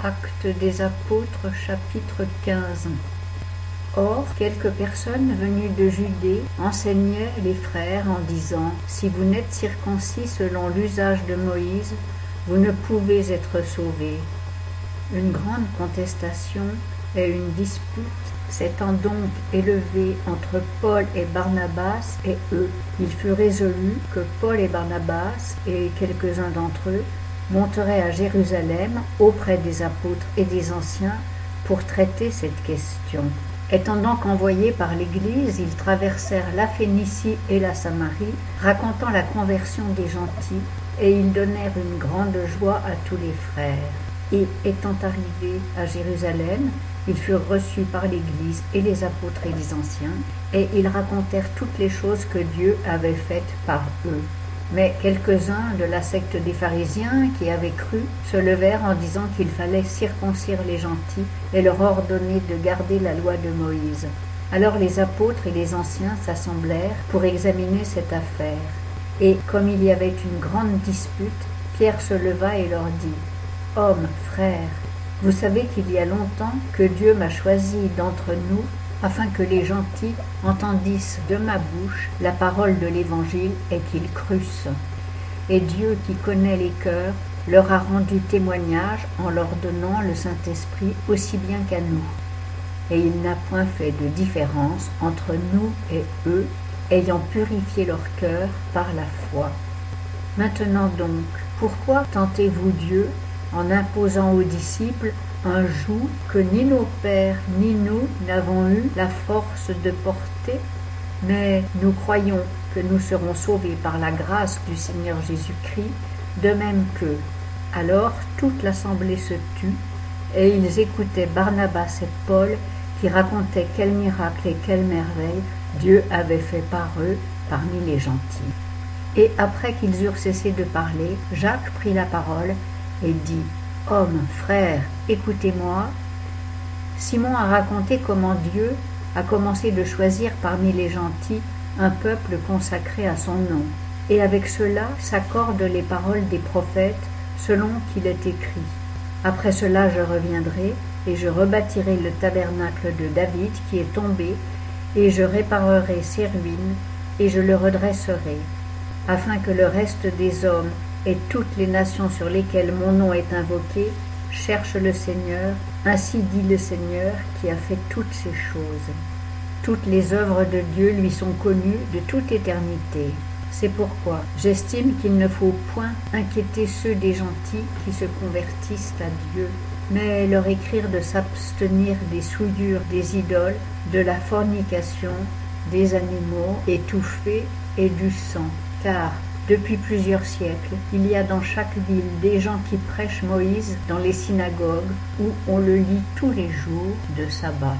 Actes des Apôtres, chapitre 15. Or, quelques personnes venues de Judée enseignaient les frères en disant : si vous n'êtes circoncis selon l'usage de Moïse, vous ne pouvez être sauvés. Une grande contestation et une dispute s'étant donc élevée entre Paul et Barnabas et eux, il fut résolu que Paul et Barnabas et quelques-uns d'entre eux monteraient à Jérusalem auprès des apôtres et des anciens pour traiter cette question. Étant donc envoyés par l'Église, ils traversèrent la Phénicie et la Samarie, racontant la conversion des gentils, et ils donnèrent une grande joie à tous les frères. Et étant arrivés à Jérusalem, ils furent reçus par l'Église et les apôtres et les anciens, et ils racontèrent toutes les choses que Dieu avait faites par eux. Mais quelques-uns de la secte des pharisiens qui avaient cru se levèrent en disant qu'il fallait circoncire les gentils et leur ordonner de garder la loi de Moïse. Alors les apôtres et les anciens s'assemblèrent pour examiner cette affaire. Et comme il y avait une grande dispute, Pierre se leva et leur dit : « Hommes, frères, vous savez qu'il y a longtemps que Dieu m'a choisi d'entre nous afin que les gentils entendissent de ma bouche la parole de l'Évangile et qu'ils crussent. Et Dieu, qui connaît les cœurs, leur a rendu témoignage en leur donnant le Saint-Esprit aussi bien qu'à nous. Et il n'a point fait de différence entre nous et eux, ayant purifié leur cœur par la foi. Maintenant donc, pourquoi tentez-vous Dieu en imposant aux disciples un joug que ni nos pères ni nous n'avons eu la force de porter? Mais nous croyons que nous serons sauvés par la grâce du Seigneur Jésus-Christ, de même qu'eux. » Alors toute l'assemblée se tut, et ils écoutaient Barnabas et Paul, qui racontaient quels miracles et quelles merveilles Dieu avait fait par eux parmi les gentils. Et après qu'ils eurent cessé de parler, Jacques prit la parole et dit : « Hommes, frères, écoutez-moi. Simon a raconté comment Dieu a commencé de choisir parmi les gentils un peuple consacré à son nom. Et avec cela s'accordent les paroles des prophètes selon qu'il est écrit. Après cela je reviendrai et je rebâtirai le tabernacle de David qui est tombé, et je réparerai ses ruines et je le redresserai, afin que le reste des hommes et toutes les nations sur lesquelles mon nom est invoqué cherchent le Seigneur, ainsi dit le Seigneur qui a fait toutes ces choses. Toutes les œuvres de Dieu lui sont connues de toute éternité. C'est pourquoi j'estime qu'il ne faut point inquiéter ceux des gentils qui se convertissent à Dieu, mais leur écrire de s'abstenir des souillures des idoles, de la fornication, des animaux étouffés et du sang, car depuis plusieurs siècles, il y a dans chaque ville des gens qui prêchent Moïse dans les synagogues où on le lit tous les jours de sabbat.